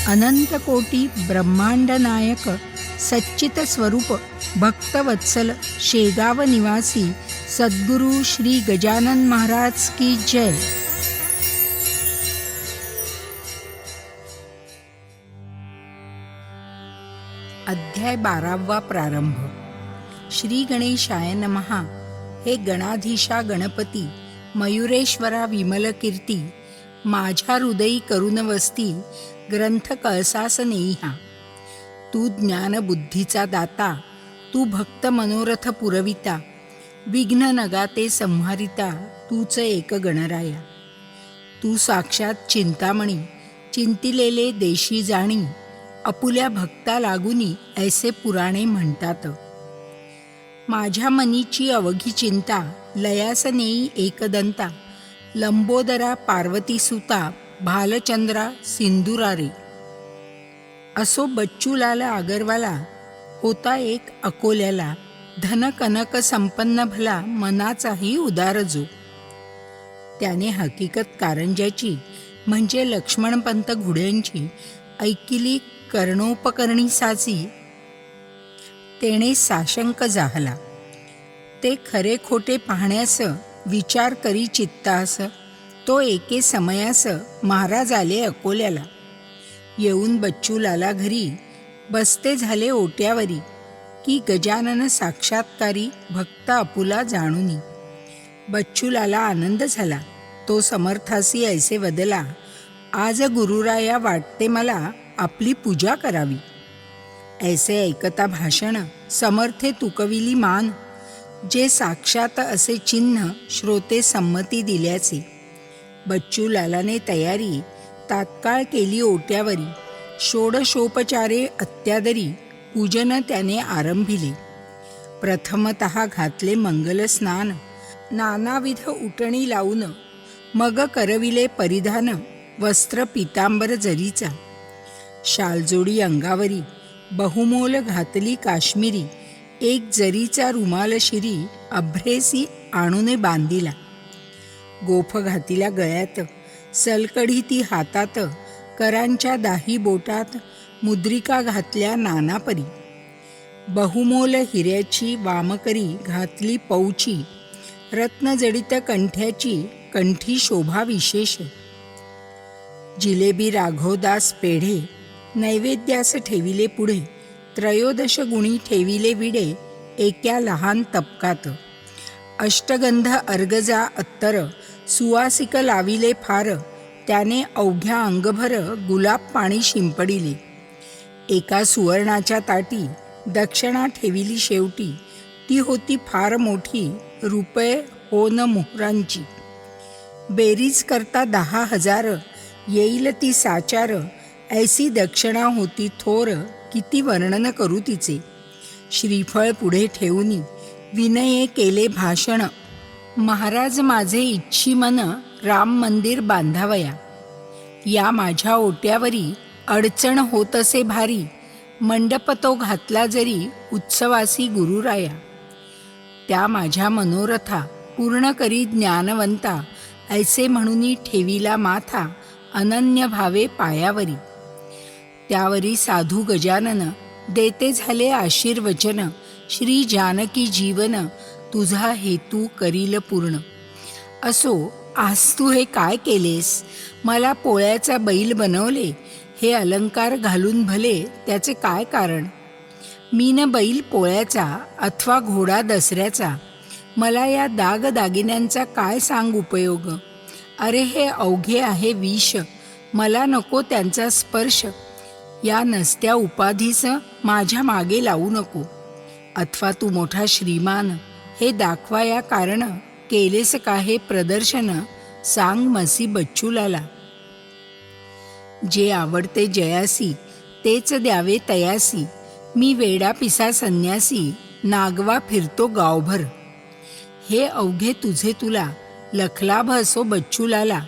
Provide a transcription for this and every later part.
अनंत कोटी ब्रह्मांड नायक सच्चित स्वरूप भक्तवत्सल शेगाव निवासी सद्गुरु श्री गजानन महाराज की जय. अध्याय 12 प्रारंभ. श्री गणेशाय नमः. हे गणाधीशा गणपती, मयुरेश्वरा विमल कीर्ती, माझ्या हृदयी करुण वस्ती, ग्रंथ कळसास नेहा. तू ज्ञान बुद्धीचा दाता, तू भक्त मनोरथ पुरविता, विघ्न नगाते संहारिता, तूच एक गणराया. तू साक्षात चिंतामणी, चिंतिलेले देशी जाणी, अपुल्या भक्ता लागुनी ऐसे पुराणे म्हणतात. माझ्या मनीची अवघी चिंता, लयास नेई एकदंता, लंबोदरा पार्वती सुता, भालचंद्रा सिंदुरारे. असो बच्चूलाल आगरवाला, होता एक अकोल्याला, धन कनक संपन्न भला, मनाचाही उदार जो. त्याने हकीकत कारंज्याची म्हणजे लक्ष्मणपंत घुड्यांची ऐकिली कर्णोपकरणी साची, तेणे साशंक जाहला. ते खरे खोटे पाहण्यास विचार करी चित्तास, तो एके समयास महाराज आले अकोल्याला. येऊन बच्चूलाला घरी बसते झाले ओट्यावरी, की गजानन साक्षात्कारी भक्त आपुला जाणुनी. बच्चूलाला आनंद झाला, तो समर्थासी ऐसे वदला, आज गुरुराया वाटते मला आपली पूजा करावी. ऐसे ऐकता भाषण समर्थे तुकविली मान, जे साक्षात असे चिन्ह श्रोते संमती दिल्याचे. बच्चूलालाने तयारी तात्काळ केली ओट्यावरी, षोडशोपचारे अत्यादरी, पूजन त्याने आरंभिले. प्रथमतः घातले मंगल स्नान, नानाविध उटणी लावून, मग करविले परिधान वस्त्र पितांबर जरीचा. शालजोडी अंगावरी बहुमोल घातली काश्मीरी, एक जरीचा रुमाल शिरी अभ्रेसी आणूने बांधिला. गोफ घातिला गळ्यात, सलकढी ती हातात, करांच्या दाही बोटात मुद्रिका घातल्या नानापरी. बहुमोल हिऱ्याची वामकरी घातली पौची, रत्नजडित कंठ्याची कंठी शोभा विशेष. जिलेबी राघवदास पेढे नैवेद्यास ठेविले पुढे, त्रयोदश गुणी ठेविले विडे एका लहान तपकात. अष्टगंध अर्गजा अत्तर, सुवासिक लाविले फार, त्याने अवघ्या अंगभर गुलाब पाणी शिंपडिले. एका सुवर्णाच्या ताटी दक्षिणा ठेविली शेवटी, ती होती फार मोठी, रुपये होन मोहरांची. बेरीज करता 10,000, येईल ती साचार, ऐसी दक्षिणा होती थोर, किती वर्णन करू तिचे. श्रीफळ पुढे ठेवूनी विनये केले भाषण, महाराज माझे इच्छी मन, राम मंदिर बांधावया. या माझ्या ओट्यावरी अडचण होत असे भारी, मंडप तो घातला जरी उत्सवासी गुरुराया. त्या माझ्या मनोरथा पूर्ण करी ज्ञानवंता, ऐसे म्हणूनी ठेविला माथा, अनन्य भावे पायावरी. त्यावरी साधू गजानन देते झाले आशीर्वचन, श्री जानकी जीवन तुझा हेतू करील पूर्ण. असो आज तू हे काय केलेस, मला पोळ्याचा बैल बनवले, हे अलंकार घालून भले त्याचे काय कारण. मी न बैल पोळ्याचा अथवा घोडा दसऱ्याचा, मला या दागदागिन्यांचा काय सांग उपयोग. अरे हे अवघे आहे विष, मला नको त्यांचा स्पर्श. या नसत्या उपाधीस माझ्या मागे लावू नको. अथवा तू मोठा श्रीमान, हे दाखवा या कारण, केलेस का हे प्रदर्शन, सांग मसी बच्चूलाला. जे आवडते जयासी, तेच द्यावे तयासी, मी वेडा पिसा संन्यासी, नागवा फिरतो गावभर. हे अवघे तुझे तुला, लखलाभ असो बच्चूलाला,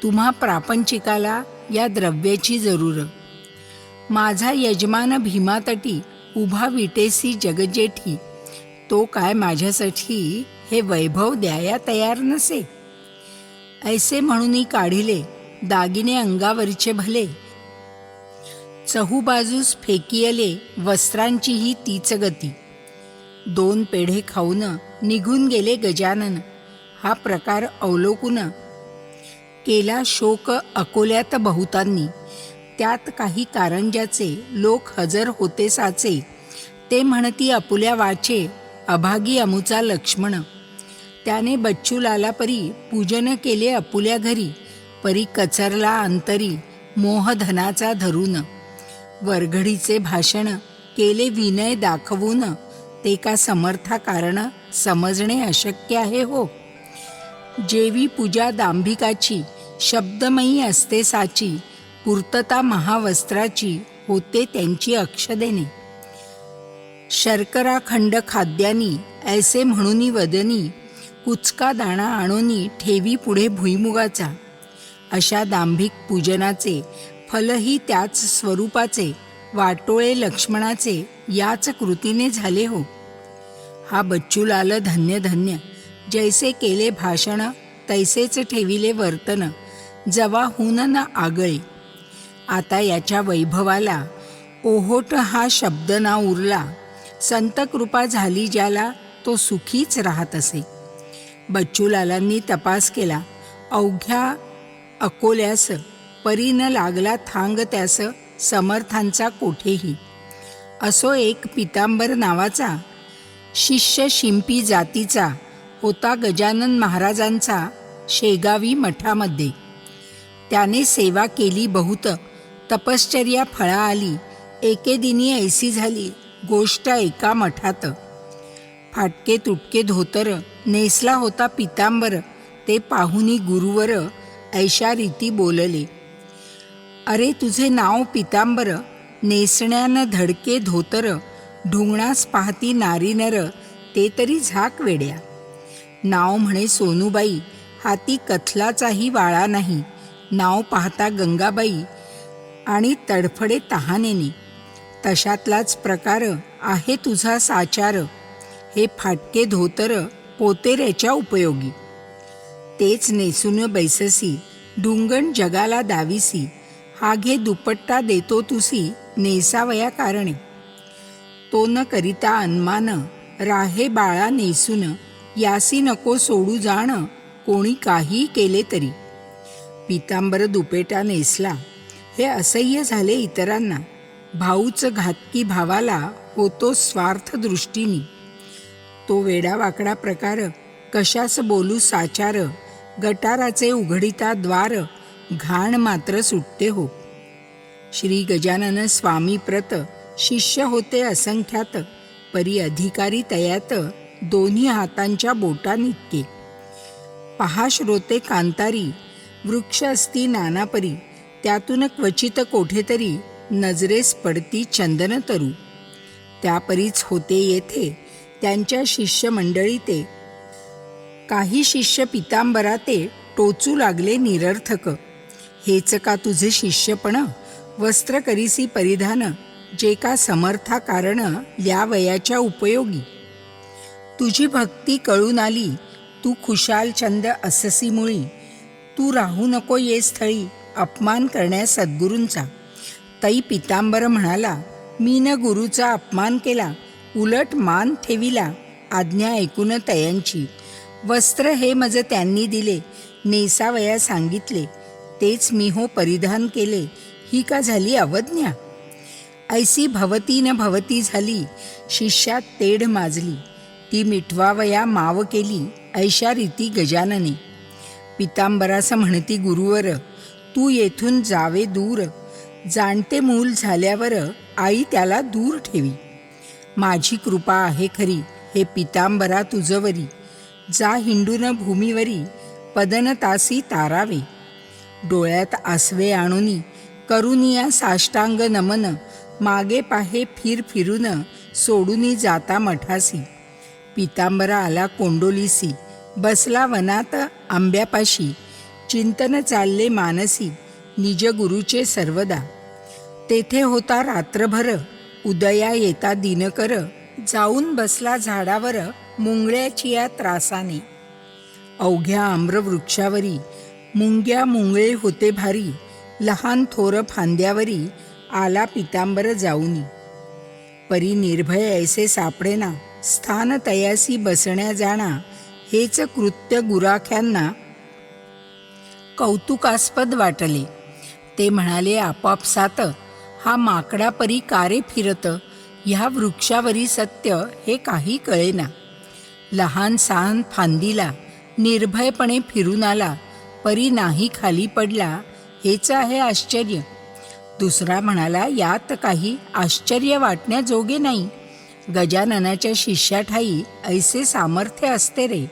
तुम्हा प्रापंचिकाला या द्रव्याची जरूर. माझा यजमान भीमातटी, उभा विटेसी जगजेठी, तो काय माझ्यासाठी हे वैभव द्याया तयार नसे. ऐसे म्हणून काढिले दागिने अंगावरचे भले, चहूबाजूस फेकियले वस्त्रांचीही तीच गती. 2 पेढे खाऊन निघून गेले गजानन. हा प्रकार अवलोकून केला शोक अकोल्यात बहुतांनी. त्यात काही कारंज्याचे लोक हजर होते साचे. ते म्हणती आपुल्या वाचे अभागी अमुचा लक्ष्मण. त्याने बच्चूलाला परी पूजन केले आपुल्या घरी. परी कचरला अंतरी मोहधनाचा धरून. वरघडीचे भाषण केले विनय दाखवून. ते का समर्था कारण समजणे अशक्य आहे हो. जेवी पूजा दांभिकाची शब्दमयी असते साची. पूर्तता महावस्त्राची होते त्यांची अक्षदेने. शर्कराखंड खाद्यानी ऐसे म्हणूनी वदनी. कुचका दाणा आणोनी ठेवी पुढे भुईमुगाचा. अशा दांभिक पूजनाचे फलही त्याच स्वरूपाचे. वाटोळे लक्ष्मणाचे याच कृतीने झाले हो. हा बच्चूलाल धन्य धन्य. जैसे केले भाषण तैसेच ठेविले वर्तन. जवाहून न आगळे. आता याच्या वैभवाला ओहोट हा शब्द ना उरला. संत कृपा झाली ज्याला तो सुखीच राहत असे. बच्चूलालांनी तपास केला अवघ्या अकोल्यास. परी न लागला थांग त्यास समर्थांचा कोठेही. असो एक पितांबर नावाचा शिष्य शिंपी जातीचा. होता गजानन महाराजांचा शेगावी मठामध्ये. त्याने सेवा केली बहुत. तपश्चर्या फळा आली. एके दिनी ऐसी झाली गोष्ट एका मठात. फाटके तुटके धोतर नेसला होता पितांबर. ते पाहुनी गुरुवर ऐशा रीती बोलले. अरे तुझे नाव पितांबर. नेसण्यानं धडके धोतर. ढुंगणास पाहती नारी नर. ते तरी झाक वेड्या. नाव म्हणे सोनूबाई. हाती कथलाचाही वाळा नाही. नाव पाहता गंगाबाई आणि तडफडे तहानेने. तशातलाच प्रकार आहे तुझा साचार. हे फाटके धोतर पोतेऱ्याच्या उपयोगी. तेच नेसून बैससी. ढुंगण जगाला दाविसी. हा घे दुपट्टा देतो तुसी नेसावया कारणे. तो न करिता अनमान राहे बाळा नेसून. यासी नको सोडू जाण कोणी काही केले तरी. पितांबर दुपेटा नेसला हे असह्य झाले इतरांना. भाऊच घातकी भावाला होतो स्वार्थ दृष्टीनी. तो वेडावाकडा प्रकार कशास बोलू साचार. गटाराचे उघडिता द्वार घाण मात्र सुटते हो. श्री गजानन स्वामी प्रत शिष्य होते असंख्यात. परी अधिकारी तयात दोन्ही हातांच्या बोटांइतके. पहा श्रोते कांतारी वृक्ष असती नानापरी. त्यातून क्वचित कोठेतरी नजरेस पडती चंदन तरू. त्यापरीच होते येथे त्यांच्या शिष्य मंडळी ते. काही शिष्य पितांबरा ते टोचू लागले निरर्थक. हेच का तुझे शिष्यपण. वस्त्र करीसी परिधान. जे का समर्था कारण या वयाच्या उपयोगी. तुझी भक्ती कळून आली. तू खुशाल चंद अससी मुळी. तू राहू नको ये स्थळी अपमान करण्यास सद्गुरूंचा. तै पितांबर म्हणाला मी न गुरुचा अपमान केला. उलट मान ठेविला आज्ञा ऐकून तयांची. वस्त्र हे मज त्यांनी दिले नेसावया सांगितले. तेच मी हो परिधान केले. ही का झाली अवज्ञा. ऐसी भवती न भवती झाली. शिष्यात तेढ माजली. ती मिटवावया माव केली ऐशा रीती गजानने. पितांबरास म्हणती गुरुवर तू येथून जावे दूर. जाणते मूल झाल्यावर आई त्याला दूर ठेवी. माझी कृपा आहे खरी हे पितांबरा तुझवरी. जा हिंडून भूमीवरी पदन तासी तारावे. डोळ्यात आसवे आणूनी करुनिया साष्टांग नमन. मागे पाहे फिर फिरून सोडूनी जाता मठासी. पितांबरा आला कोंडोलीसी. बसला वनात आंब्यापाशी. चिंतन चालले मानसी निज गुरुचे सर्वदा. तेथे होता रात्रभर उदया येता दिनकर. जाऊन बसला झाडावर मुंगळ्याची या त्रासाने. अवघ्या आम्रवृक्षावरी मुंग्या मुंगळे होते भारी. लहान थोर फांद्यावरी आला पितांबर जाऊनी. परी निर्भय ऐसे सापडेना, स्थान तयासी बसण्या जाणा. हेच कृत्य गुराख्यांना कौतुकास्पद वाटले. ते म्हणाले आपापसात, हा माकडा परी कारे फिरत, ह्या वृक्षावरी सत्य हे काही कळेना. लहान सहान फांदीला निर्भयपणे फिरून आला, परी नाही खाली पडला, हेच आहे आश्चर्य. दुसरा म्हणाला, यात काही आश्चर्य वाटण्याजोगे नाही. गजाननाच्या शिष्याठाई ऐसे सामर्थ्य असते रे.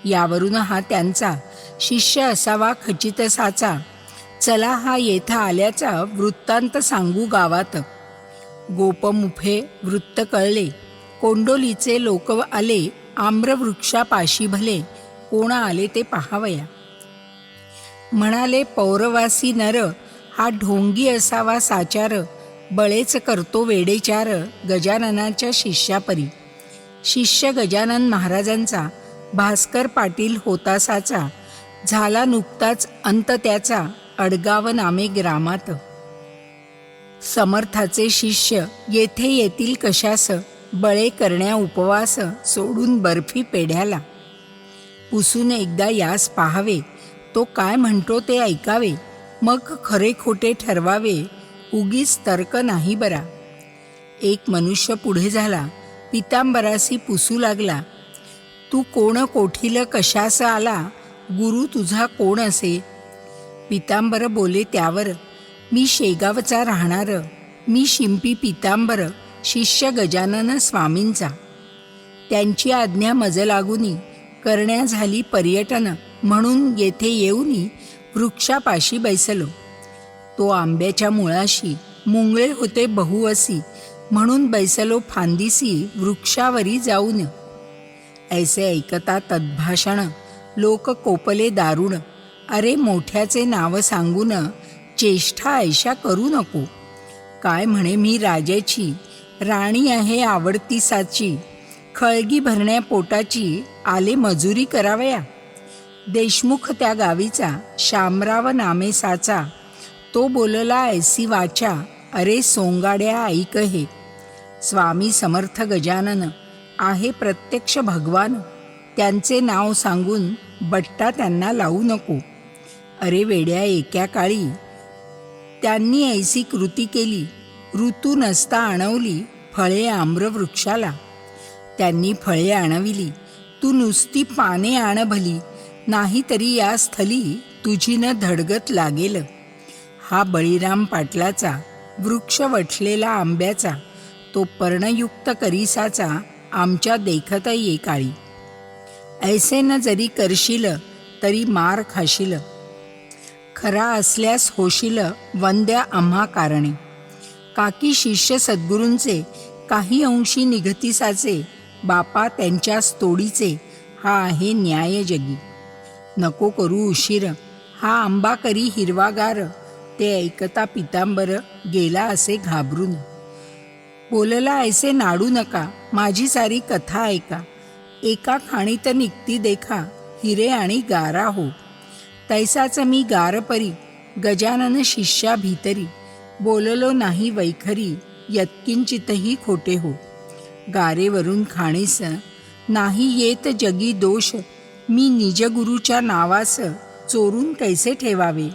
यावरून हा त्यांचा शिष्य असावा खचित साचा. चला हा येथा आल्याचा वृत्तांत सांगू गावात. गोपमुफे वृत्त कळले, कोंडोलीचे लोक आले, आम्रवृक्षापाशी भले, कोणा आले ते पाहावया. म्हणाले पौरवासी नर, हा ढोंगी असावा साचार. बळेच करतो वेडेचार, गजाननाच्या शिष्यापरी. शिष्य गजानन महाराजांचा भास्कर पाटील होतासाचा. झाला नुकताच अंत त्याचा, अडगाव नामे ग्रामात. समर्थाचे शिष्य येथे येतील कशास, बळे करण्या उपवास, सोडून बर्फी पेढ्याला. पुसून एकदा यास पाहावे, तो काय म्हणतो ते ऐकावे, मग खरे खोटे ठरवावे, उगीच तर्क नाही बरा. एक मनुष्य पुढे झाला, पितांबरासी पुसू लागला. तू कोण कोठील कशास आला, गुरु तुझा कोण असे. पितांबर बोले त्यावर, मी शेगावचा राहणार, मी शिंपी पितांबर, शिष्य गजानन स्वामींचा. त्यांची आज्ञा मज लागुनी, करण्या झाली पर्यटन, म्हणून येथे येऊनी वृक्षापाशी बैसलो. तो आंब्याच्या मुळाशी, मुंगळे होते बहुअसी, म्हणून बैसलो फांदीसी वृक्षावरी जाऊन. ऐसे ऐकता तद्भाषण, लोक कोपले दारुण. अरे मोठ्याचे नाव सांगून, चेष्टा ऐशा करू नको. काय म्हणे मी राजाची, राणी आहे आवडतीसाची. खळगी भरण्या पोटाची, आले मजुरी करावया. देशमुख त्या गावीचा, शामराव नामे साचा. तो बोलला ऐसी वाचा, अरे सोंगाड्या ऐक हे. स्वामी समर्थ गजानन आहे प्रत्यक्ष भगवान. त्यांचे नाव सांगून बट्टा त्यांना लावू नको. अरे वेड्या, एक्या काळी त्यांनी ऐसी कृती केली. ऋतू नसता आणवली फळे आम्रवृक्षाला. त्यांनी फळे आणविली, तू नुसती पाने आण भली. नाहीतरी या स्थली तुझी न धडगत लागेल. हा बळीराम पाटलाचा वृक्ष वठलेला आंब्याचा. तो पर्णयुक्त करिसाचा, आमच्या देखत ये काळी. ऐसे न जरी करशील तरी मार खाशील. खरा असल्यास होशील वंद्या आम्हा कारणे. काकी शिष्य सद्गुरूंचे काही अंशी निघतीसाचे. बापा त्यांच्याच तोडीचे, हा आहे न्याय जगी. नको करू उशीर, हा आंबा करी हिरवागार. ते ऐकता पितांबर गेला असे घाबरून. बोलला ऐसे नाडू नका, माझी सारी कथा ऐका. एका खाणीत निघती देखा, हिरे आणि गारा हो. तैसाच मी गार परी, गजानन शिष्या भीतरी. बोललो नाही वैखरी, यत्किंचितही खोटे हो. गारेवरून खाणीस नाही येत जगी दोष. मी निजगुरूच्या नावास, चोरून कैसे ठेवावे.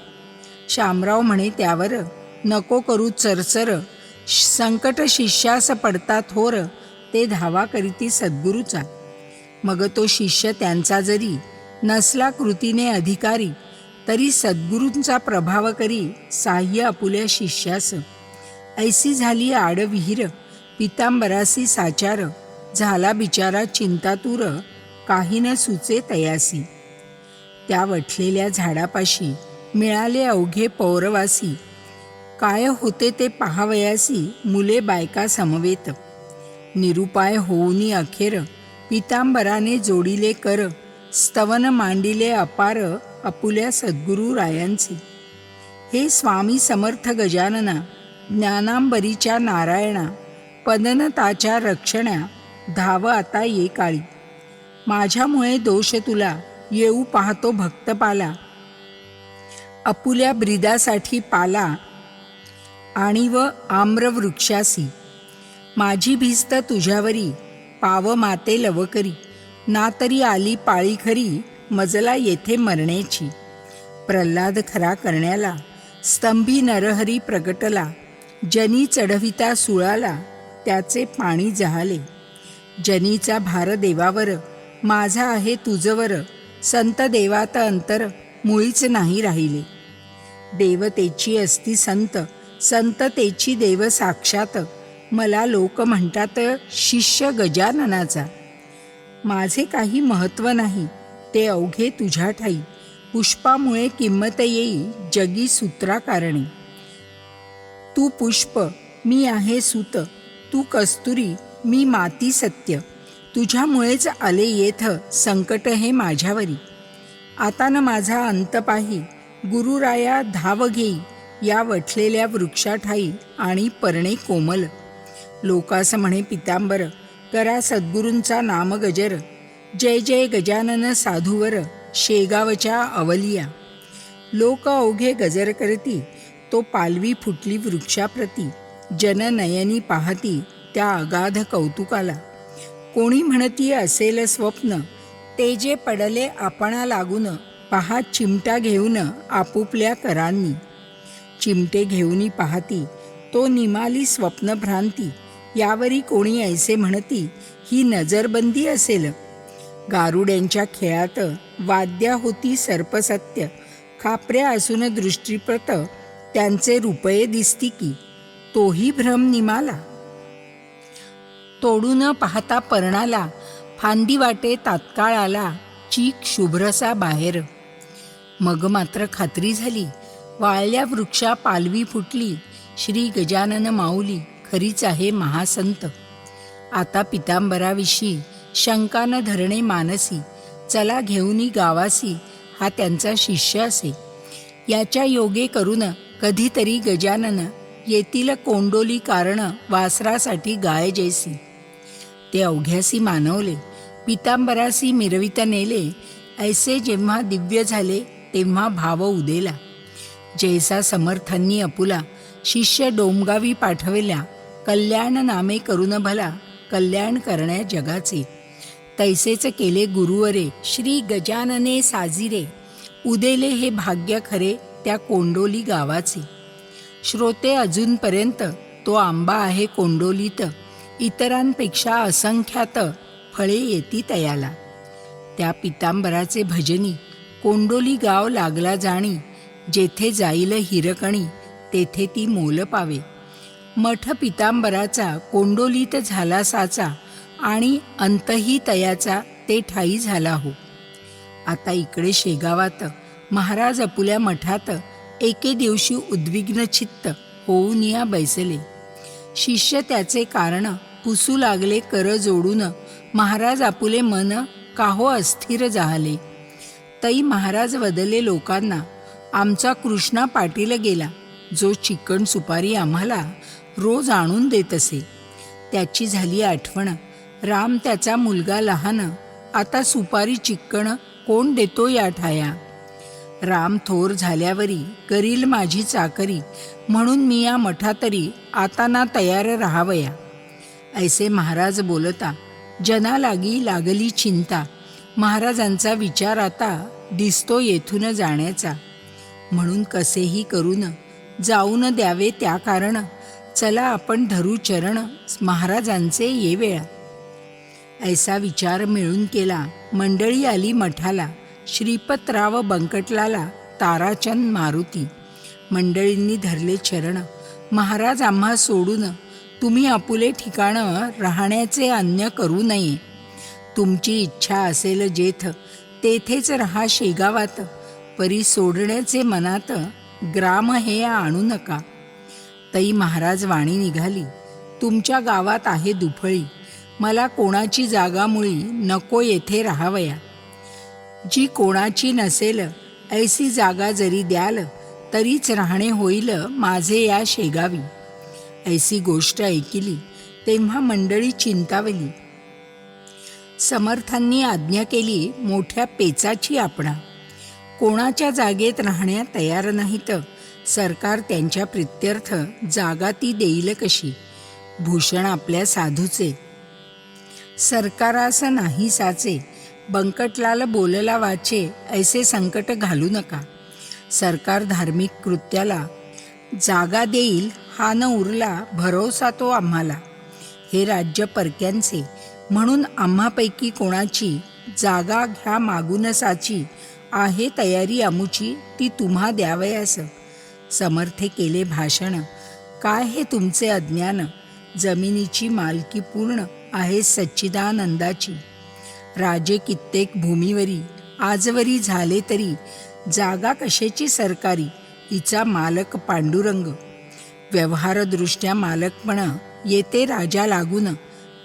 शामराव म्हणे त्यावर, नको करू चरचर. संकट शिष्यास पडता थोर, ते धावा करीती सद्गुरूचा. मग तो शिष्य त्यांचा जरी नसला कृतीने अधिकारी, तरी सद्गुरूंचा प्रभाव करी साह्य आपुल्या शिष्यास. ऐसी झाली आडविहीर, पितांबरासी साचार. झाला बिचारा चिंतातूर, काही न सुचे तयासी. त्या वठलेल्या झाडापाशी मिळाले अवघे पौरवासी. काय होते ते पाहावयासी, मुले बायका समवेत. निरुपाय होऊनी अखेर, पितांबराने जोडिले कर. स्तवन मांडिले अपार, आपुल्या सद्गुरू रायांचे. हे स्वामी समर्थ गजानना, ज्ञानांबरीच्या नारायणा. पदनताच्या रक्षण्या, धाव आता ये काळी. माझ्यामुळे दोष तुला, येऊ पाहतो भक्तपाला. आपुल्या ब्रिदासाठी पाला, आणि व आम्रवृक्षासी. माझी भिस्त तुझ्यावरी, पाव माते लवकरी. ना तरी आली पाळी खरी, मजला येथे मरण्याची. प्रल्हाद खरा करण्याला, स्तंभी नरहरी प्रगटला. जनी चढविता सुळाला, त्याचे पाणी जहाले. जनीचा भार देवावर, माझा आहे तुझवर. संत देवात अंतर, मुळीच नाही राहिले. देवतेची असती संत, संततेची देव साक्षात. मला लोक म्हणतात शिष्य गजाननाचा. माझे काही महत्त्व नाही, ते अवघे तुझ्या ठाई. पुष्पामुळे किंमत येई, जगी सूत्राकारणी. तू पुष्प, मी आहे सूत. तू कस्तुरी, मी माती सत्य. तुझ्यामुळेच आले येथ, संकट हे माझ्यावरी. आता न माझा अंत पाही, गुरुराया धाव घेई. या वठलेल्या वृक्षाठाई, आणि पर्णे कोमल. लोकास म्हणे पितांबर, करा सद्गुरूंचा नाम गजर. जय जय गजानन साधूवर, शेगावच्या अवलिया. लोक अवघे गजर करती, तो पालवी फुटली वृक्षाप्रती. जननयनी पाहती, त्या अगाध कौतुकाला. कोणी म्हणती असेल स्वप्न, ते जे पडले आपणा लागून. पहा चिमटा घेऊन आपुपल्या करांनी. चिमटे घेऊनी पाहती, तो निमाली स्वप्नभ्रांती. यावरी कोणी ऐसे म्हणती, ही नजरबंदी असेल. गारुड्यांच्या खेळात वाद्या होती सर्पसत्य. खापऱ्या असून दृष्टीप्रत, त्यांचे रुपये दिसती की. तोही भ्रम निमाला. तोडून पाहता पर्णाला, फांदी वाटे तात्काळ आला. चीक शुभ्रसा बाहेर. मग मात्र खात्री झाली, वाळल्या वृक्षा पालवी फुटली. श्री गजानन माऊली, खरीच आहे महासंत. आता पितांबराविषयी शंका न धरणे मानसी. चला घेऊनी गावासी, हा त्यांचा शिष्य असे. याच्या योगे करून कधीतरी गजानन, येतील कोंडोली कारण. वासरासाठी गाय जैसी. ते अवघ्यासी मानवले, पितांबरासी मिरवित नेले. ऐसे जेव्हा दिव्य झाले, तेव्हा भाव उदेला. जैसा समर्थांनी अपुला, शिष्य डोमगावी पाठविला. कल्याण नामे करून भला, कल्याण करण्या जगाचे. तैसेच केले गुरुवरे, श्री गजानने साजिरे. उदेले हे भाग्य खरे, त्या कोंडोली गावाचे. श्रोते अजूनपर्यंत, तो आंबा आहे कोंडोलीत. इतरांपेक्षा असंख्यात, फळे येती तयाला. त्या पितांबराचे भजनी, कोंडोली गाव लागला जाणी. जेथे जाईल हिरकणी, तेथे ती मोल पावे. मठ पितांबराचा, कोंडोलीत झाला साचा. आणि अंतही तयाचा, ते ठाई झाला हो. आता इकडे शेगावात, महाराज आपुल्या मठात. एके दिवशी उद्विग्न चित्त, होऊन या बैसले. शिष्य त्याचे कारण, पुसू लागले कर जोडून. महाराज आपुले मन, काहो अस्थिर जाहले. तई महाराज वदले लोकांना, आमचा कृष्णा पाटील गेला. जो चिकन सुपारी आम्हाला रोज आणून देत असे. त्याची झाली आठवण. राम त्याचा मुलगा लहान, आता सुपारी चिक्कण कोण देतो या ठाया. राम थोर झाल्यावरी, करील माझी चाकरी. म्हणून मी या मठातरी, आता ना तयार राहावया. ऐसे महाराज बोलता, जना लागली चिंता. महाराजांचा विचार आता, दिसतो येथून जाण्याचा. म्हणून कसेही करून, जाऊन द्यावे त्या कारण. चला आपण धरू चरण, महाराजांचे ये वेळा. ऐसा विचार मिळून केला, मंडळी आली मठाला. श्रीपतराव बंकटलाला, ताराचंद मारुती. मंडळींनी धरले चरण, महाराज आम्हा सोडून. तुम्ही आपुले ठिकाण, राहण्याचे अन्य करू नये. तुमची इच्छा असेल जेथ, तेथेच राहा शेगावात. परी सोडण्याचे मनात, ग्राम हे आणू नका. तई महाराज वाणी निघाली, तुमच्या गावात आहे दुफळी. मला कोणाची जागा मुळी, नको येथे राहावया. जी कोणाची नसेल, ऐसी जागा जरी द्याल, तरीच राहणे होईल माझे या शेगावी. ऐसी गोष्ट ऐकिली, तेव्हा मंडळी चिंतावली. समर्थांनी आज्ञा केली, मोठ्या पेचाची आपणा. कोणाच्या जागेत राहण्या तयार नाहीत. सरकार त्यांच्या प्रित्यर्थ जागा ती देईल कशी. भूषण आपल्या साधूचे सरकारास नाही साचे. बंकटलाल बोलला वाचे, ऐसे संकट घालू नका. सरकार धार्मिक कृत्याला जागा देईल हा न उरला भरोसा तो आम्हाला. हे राज्य परक्यांचे म्हणून आम्हापैकी कोणाची जागा घ्या मागून साची. आहे तयारी आमुची ती तुम्हा द्यावयास. समर्थे केले भाषण, काय हे तुमचे अज्ञान. जमिनीची मालकी पूर्ण आहे सच्चिदानंदाची. राजे कित्येक भूमीवरी आजवरी झाले तरी. जागा कशाची सरकारी हिचा मालक पांडुरंग. व्यवहारदृष्ट्या मालकपण येते राजा लागून.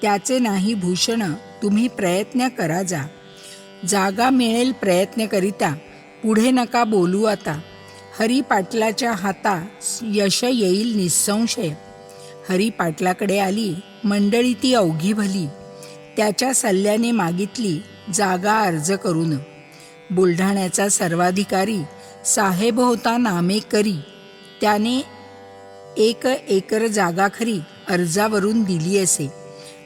त्याचे नाही भूषण तुम्ही प्रयत्न करा जा. जागा मिळेल प्रयत्न करिता पुढे नका बोलू आता. हरी पाटलाच्या हाता यश येईल निसंशय. हरी पाटलाकडे आली मंडळी ती अवघी भली. त्याच्या सल्ल्याने मागितली जागा अर्ज करून. बुलढाण्याचा सर्वाधिकारी साहेब होता नामेकरी. त्याने 1 एकर जागा खरी अर्जावरून दिली असे.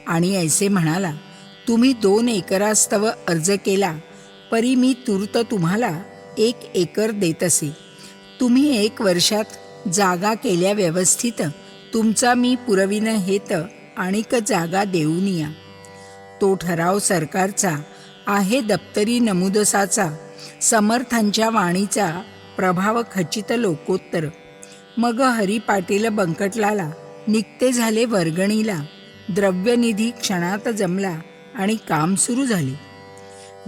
आणि ऐसे म्हणाला, तुम्ही 2 एकरास्तव अर्ज केला परी मी तूर्त तुम्हाला 1 एकर देत असे. तुम्ही 1 वर्षात जागा केल्या व्यवस्थित. तुमचा मी पुरविन हेत आणिक जागा देऊन या. तो ठराव सरकारचा आहे दप्तरी नमुदसाचा. समर्थांच्या वाणीचा प्रभाव खचित लोकोत्तर. मग हरी पाटील बंकटलाला निघते झाले वर्गणीला. द्रव्यनिधी क्षणात जमला आणि काम सुरू झाले.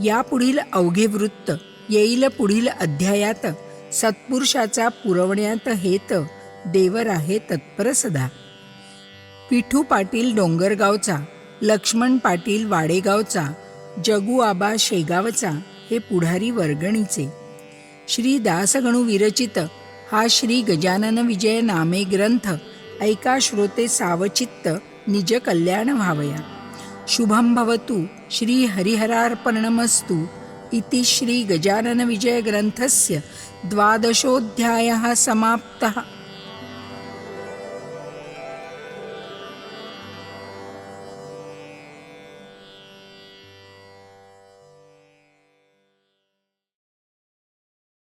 यापुढील अवघे वृत्त येईल पुढील अध्यायात. सत्पुरुषाचा पुरवण्यात हेत देवर आहे तत्पर सदा. विठू पाटील डोंगरगावचा, लक्ष्मण पाटील वाडेगावचा, जगू आबा शेगावचा हे पुढारी वर्गणीचे. श्री दासगणू विरचित हा श्री गजानन विजय नामे ग्रंथ ऐका श्रोते सावचित्त निज कल्याण व्हावया. शुभम भवतु. श्री हरिहरार्पणमस्तु. इति श्री गजानन विजय ग्रंथस्य 12 अध्यायः समाप्तः.